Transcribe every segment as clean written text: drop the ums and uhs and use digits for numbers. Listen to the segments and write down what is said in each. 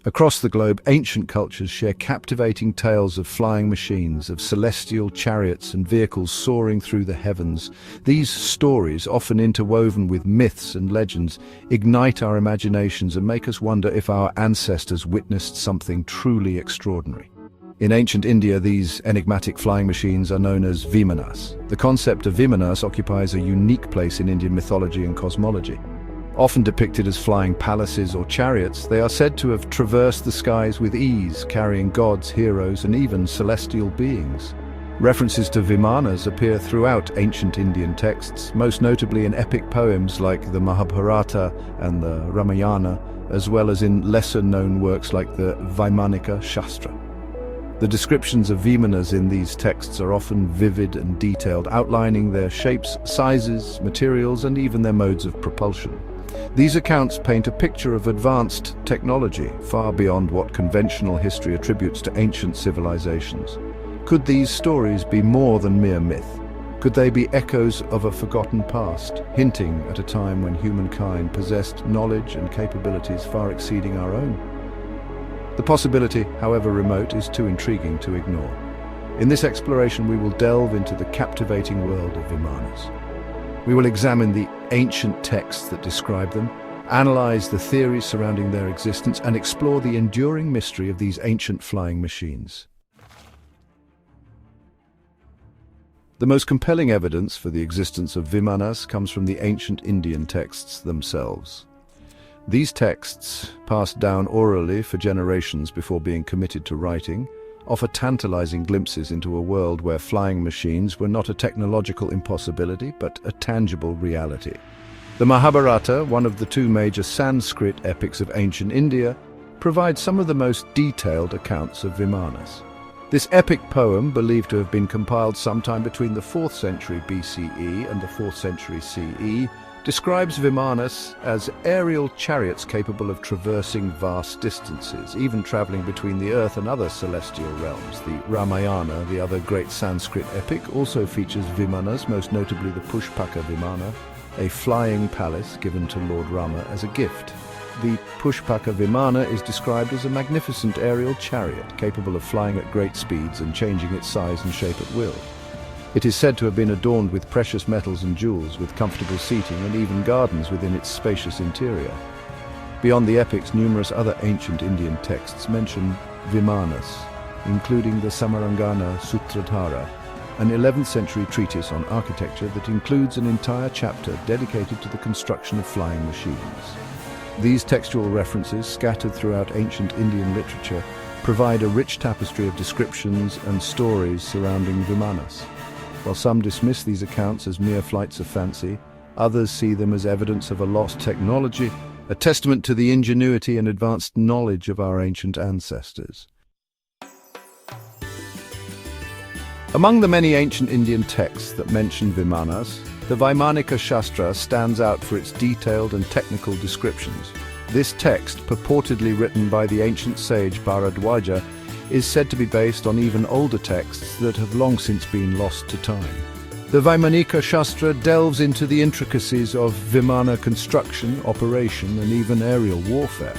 Across the globe, ancient cultures share captivating tales of flying machines, of celestial chariots and vehicles soaring through the heavens. These stories, often interwoven with myths and legends, ignite our imaginations and make us wonder if our ancestors witnessed something truly extraordinary. In ancient India, these enigmatic flying machines are known as Vimanas. The concept of Vimanas occupies a unique place in Indian mythology and cosmology. Often depicted as flying palaces or chariots, they are said to have traversed the skies with ease, carrying gods, heroes, and even celestial beings. References to Vimanas appear throughout ancient Indian texts, most notably in epic poems like the Mahabharata and the Ramayana, as well as in lesser-known works like the Vaimanika Shastra. The descriptions of Vimanas in these texts are often vivid and detailed, outlining their shapes, sizes, materials, and even their modes of propulsion. These accounts paint a picture of advanced technology, far beyond what conventional history attributes to ancient civilizations. Could these stories be more than mere myth? Could they be echoes of a forgotten past, hinting at a time when humankind possessed knowledge and capabilities far exceeding our own? The possibility, however remote, is too intriguing to ignore. In this exploration, we will delve into the captivating world of Vimanas. We will examine the ancient texts that describe them, analyze the theories surrounding their existence, and explore the enduring mystery of these ancient flying machines. The most compelling evidence for the existence of Vimanas comes from the ancient Indian texts themselves. These texts, passed down orally for generations before being committed to writing, offer tantalizing glimpses into a world where flying machines were not a technological impossibility, but a tangible reality. The Mahabharata, one of the two major Sanskrit epics of ancient India, provides some of the most detailed accounts of Vimanas. This epic poem, believed to have been compiled sometime between the 4th century BCE and the 4th century CE, describes Vimanas as aerial chariots capable of traversing vast distances, even traveling between the earth and other celestial realms. The Ramayana, the other great Sanskrit epic, also features Vimanas, most notably the Pushpaka Vimana, a flying palace given to Lord Rama as a gift. The Pushpaka Vimana is described as a magnificent aerial chariot capable of flying at great speeds and changing its size and shape at will. It is said to have been adorned with precious metals and jewels, with comfortable seating and even gardens within its spacious interior. Beyond the epics, numerous other ancient Indian texts mention Vimanas, including the Samarangana Sutradhara, an 11th century treatise on architecture that includes an entire chapter dedicated to the construction of flying machines. These textual references, scattered throughout ancient Indian literature, provide a rich tapestry of descriptions and stories surrounding Vimanas. While some dismiss these accounts as mere flights of fancy, others see them as evidence of a lost technology, a testament to the ingenuity and advanced knowledge of our ancient ancestors. Among the many ancient Indian texts that mention Vimanas, the Vaimanika Shastra stands out for its detailed and technical descriptions. This text, purportedly written by the ancient sage Bharadwaja, is said to be based on even older texts that have long since been lost to time. The Vaimanika Shastra delves into the intricacies of Vimana construction, operation, and even aerial warfare.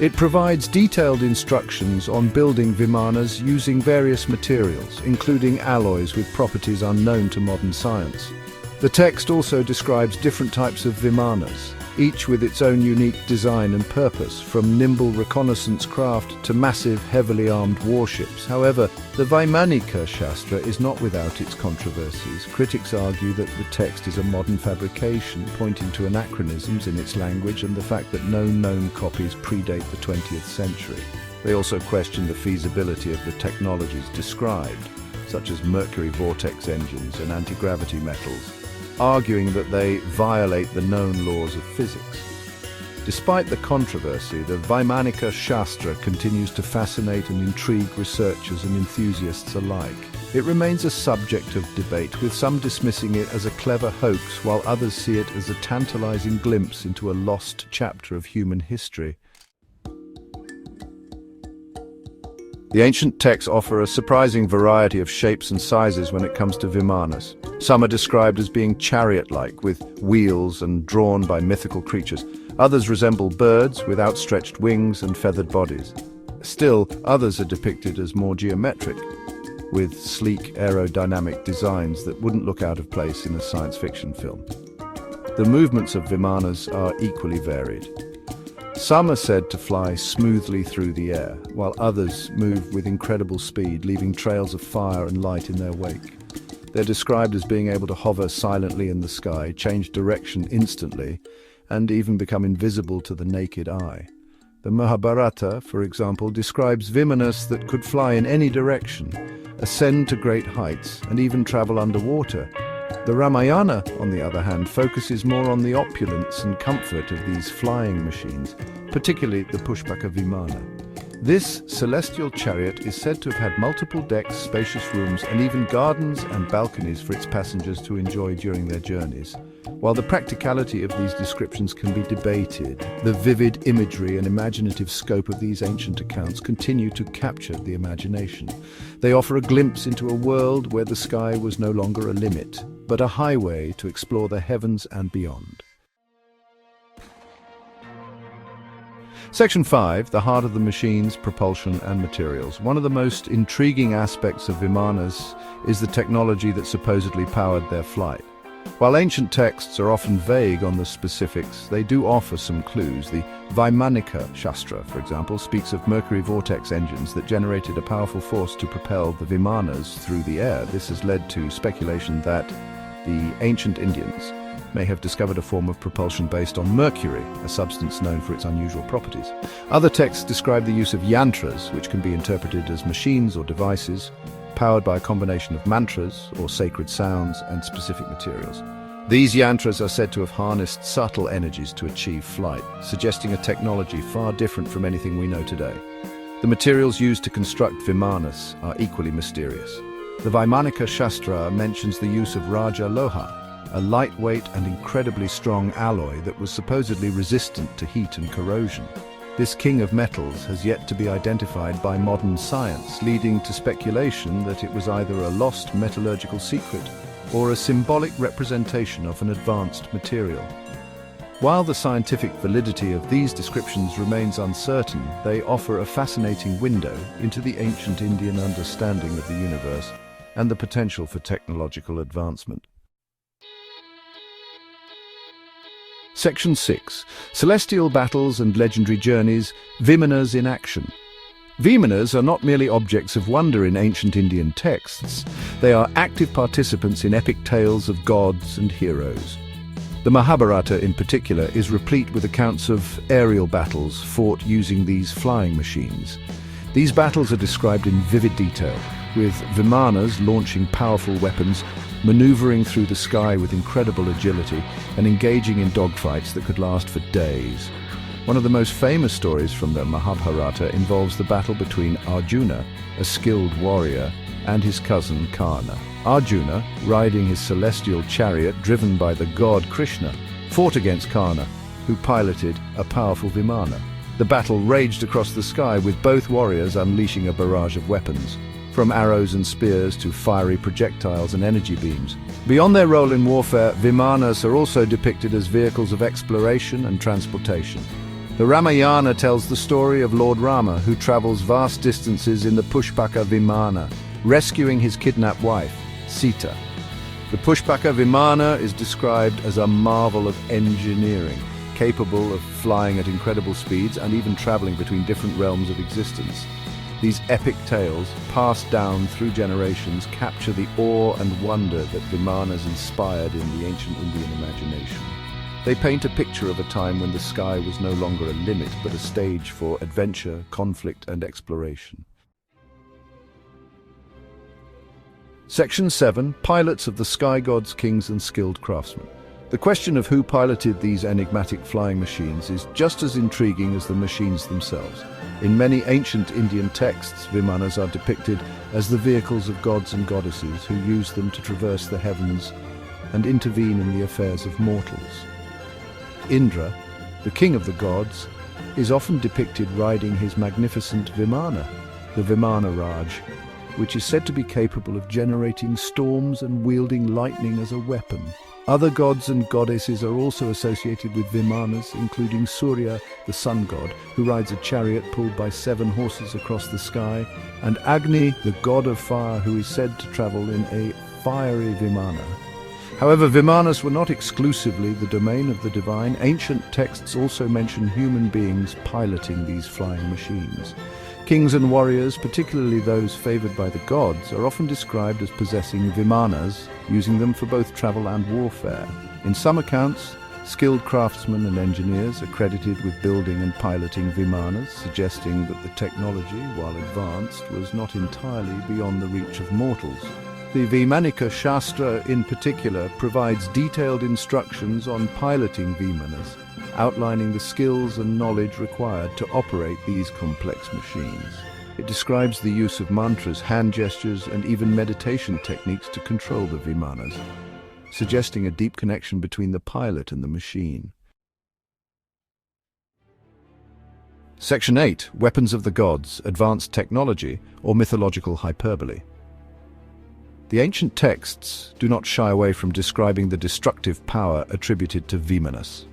It provides detailed instructions on building Vimanas using various materials, including alloys with properties unknown to modern science. The text also describes different types of Vimanas, each with its own unique design and purpose, from nimble reconnaissance craft to massive, heavily armed warships. However, the Vaimanika Shastra is not without its controversies. Critics argue that the text is a modern fabrication, pointing to anachronisms in its language and the fact that no known copies predate the 20th century. They also question the feasibility of the technologies described, such as mercury vortex engines and anti-gravity metals, arguing that they violate the known laws of physics. Despite the controversy, the Vaimanika Shastra continues to fascinate and intrigue researchers and enthusiasts alike. It remains a subject of debate, with some dismissing it as a clever hoax, while others see it as a tantalizing glimpse into a lost chapter of human history. The ancient texts offer a surprising variety of shapes and sizes when it comes to Vimanas. Some are described as being chariot-like, with wheels and drawn by mythical creatures. Others resemble birds with outstretched wings and feathered bodies. Still, others are depicted as more geometric, with sleek aerodynamic designs that wouldn't look out of place in a science fiction film. The movements of Vimanas are equally varied. Some are said to fly smoothly through the air, while others move with incredible speed, leaving trails of fire and light in their wake. They're described as being able to hover silently in the sky, change direction instantly, and even become invisible to the naked eye. The Mahabharata, for example, describes Vimanas that could fly in any direction, ascend to great heights, and even travel underwater. The Ramayana, on the other hand, focuses more on the opulence and comfort of these flying machines, particularly the Pushpaka Vimana. This celestial chariot is said to have had multiple decks, spacious rooms, and even gardens and balconies for its passengers to enjoy during their journeys. While the practicality of these descriptions can be debated, the vivid imagery and imaginative scope of these ancient accounts continue to capture the imagination. They offer a glimpse into a world where the sky was no longer a limit, but a highway to explore the heavens and beyond. Section 5, the heart of the machines, propulsion and materials. One of the most intriguing aspects of Vimanas is the technology that supposedly powered their flight. While ancient texts are often vague on the specifics, they do offer some clues. The Vaimanika Shastra, for example, speaks of mercury vortex engines that generated a powerful force to propel the Vimanas through the air. This has led to speculation that the ancient Indians may have discovered a form of propulsion based on mercury, a substance known for its unusual properties. Other texts describe the use of yantras, which can be interpreted as machines or devices, powered by a combination of mantras or sacred sounds and specific materials. These yantras are said to have harnessed subtle energies to achieve flight, suggesting a technology far different from anything we know today. The materials used to construct Vimanas are equally mysterious. The Vaimanika Shastra mentions the use of Raja Loha, a lightweight and incredibly strong alloy that was supposedly resistant to heat and corrosion. This king of metals has yet to be identified by modern science, leading to speculation that it was either a lost metallurgical secret or a symbolic representation of an advanced material. While the scientific validity of these descriptions remains uncertain, they offer a fascinating window into the ancient Indian understanding of the universe and the potential for technological advancement. Section 6. Celestial battles and legendary journeys, Vimanas in action. Vimanas are not merely objects of wonder in ancient Indian texts, they are active participants in epic tales of gods and heroes. The Mahabharata in particular is replete with accounts of aerial battles fought using these flying machines. These battles are described in vivid detail, with Vimanas launching powerful weapons, maneuvering through the sky with incredible agility, and engaging in dogfights that could last for days. One of the most famous stories from the Mahabharata involves the battle between Arjuna, a skilled warrior, and his cousin Karna. Arjuna, riding his celestial chariot driven by the god Krishna, fought against Karna, who piloted a powerful Vimana. The battle raged across the sky, with both warriors unleashing a barrage of weapons, from arrows and spears to fiery projectiles and energy beams. Beyond their role in warfare, Vimanas are also depicted as vehicles of exploration and transportation. The Ramayana tells the story of Lord Rama, who travels vast distances in the Pushpaka Vimana, rescuing his kidnapped wife, Sita. The Pushpaka Vimana is described as a marvel of engineering, capable of flying at incredible speeds and even traveling between different realms of existence. These epic tales, passed down through generations, capture the awe and wonder that Vimanas inspired in the ancient Indian imagination. They paint a picture of a time when the sky was no longer a limit, but a stage for adventure, conflict, and exploration. Section 7. Pilots of the sky gods, kings, and skilled craftsmen. The question of who piloted these enigmatic flying machines is just as intriguing as the machines themselves. In many ancient Indian texts, Vimanas are depicted as the vehicles of gods and goddesses who use them to traverse the heavens and intervene in the affairs of mortals. Indra, the king of the gods, is often depicted riding his magnificent Vimana, the Vimana Raj, which is said to be capable of generating storms and wielding lightning as a weapon. Other gods and goddesses are also associated with Vimanas, including Surya, the sun god, who rides a chariot pulled by 7 horses across the sky, and Agni, the god of fire, who is said to travel in a fiery Vimana. However, Vimanas were not exclusively the domain of the divine. Ancient texts also mention human beings piloting these flying machines. Kings and warriors, particularly those favored by the gods, are often described as possessing Vimanas, using them for both travel and warfare. In some accounts, skilled craftsmen and engineers are credited with building and piloting Vimanas, suggesting that the technology, while advanced, was not entirely beyond the reach of mortals. The Vaimanika Shastra, in particular, provides detailed instructions on piloting Vimanas, outlining the skills and knowledge required to operate these complex machines. It describes the use of mantras, hand gestures, and even meditation techniques to control the Vimanas, suggesting a deep connection between the pilot and the machine. Section 8. Weapons of the Gods, Advanced Technology, or Mythological Hyperbole. The ancient texts do not shy away from describing the destructive power attributed to Vimanas.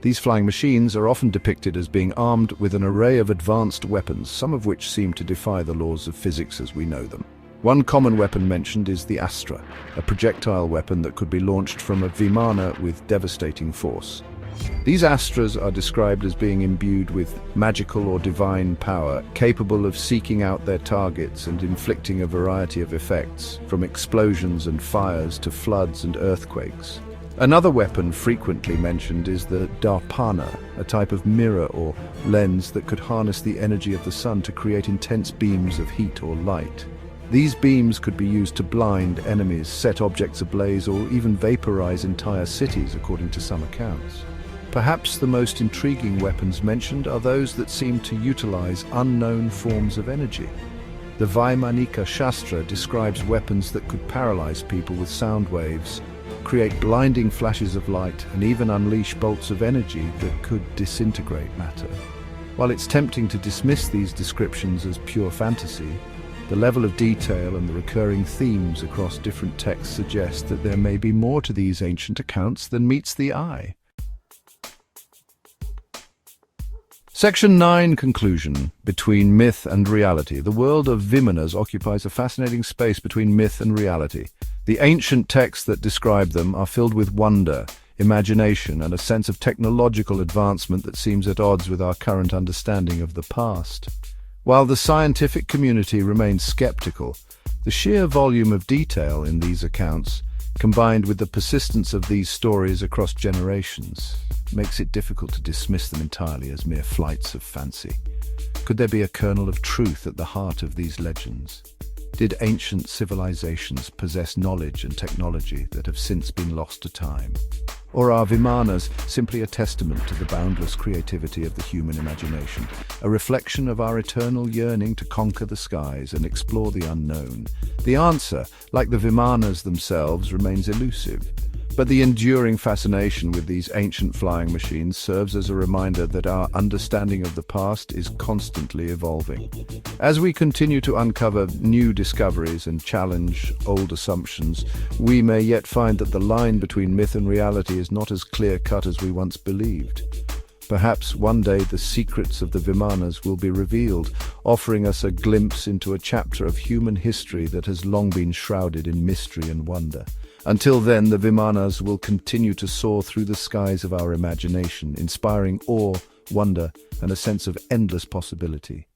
These flying machines are often depicted as being armed with an array of advanced weapons, some of which seem to defy the laws of physics as we know them. One common weapon mentioned is the Astra, a projectile weapon that could be launched from a Vimana with devastating force. These Astras are described as being imbued with magical or divine power, capable of seeking out their targets and inflicting a variety of effects, from explosions and fires to floods and earthquakes. Another weapon frequently mentioned is the Darpana, a type of mirror or lens that could harness the energy of the sun to create intense beams of heat or light. These beams could be used to blind enemies, set objects ablaze, or even vaporize entire cities, according to some accounts. Perhaps the most intriguing weapons mentioned are those that seem to utilize unknown forms of energy. The Vaimanika Shastra describes weapons that could paralyze people with sound waves, create blinding flashes of light, and even unleash bolts of energy that could disintegrate matter. While it's tempting to dismiss these descriptions as pure fantasy, the level of detail and the recurring themes across different texts suggest that there may be more to these ancient accounts than meets the eye. Section 9. Conclusion. Between myth and reality. The world of Vimanas occupies a fascinating space between myth and reality. The ancient texts that describe them are filled with wonder, imagination, and a sense of technological advancement that seems at odds with our current understanding of the past. While the scientific community remains skeptical, the sheer volume of detail in these accounts, combined with the persistence of these stories across generations, makes it difficult to dismiss them entirely as mere flights of fancy. Could there be a kernel of truth at the heart of these legends? Did ancient civilizations possess knowledge and technology that have since been lost to time? Or are Vimanas simply a testament to the boundless creativity of the human imagination, a reflection of our eternal yearning to conquer the skies and explore the unknown? The answer, like the Vimanas themselves, remains elusive. But the enduring fascination with these ancient flying machines serves as a reminder that our understanding of the past is constantly evolving. As we continue to uncover new discoveries and challenge old assumptions, we may yet find that the line between myth and reality is not as clear-cut as we once believed. Perhaps one day the secrets of the Vimanas will be revealed, offering us a glimpse into a chapter of human history that has long been shrouded in mystery and wonder. Until then, the Vimanas will continue to soar through the skies of our imagination, inspiring awe, wonder, and a sense of endless possibility.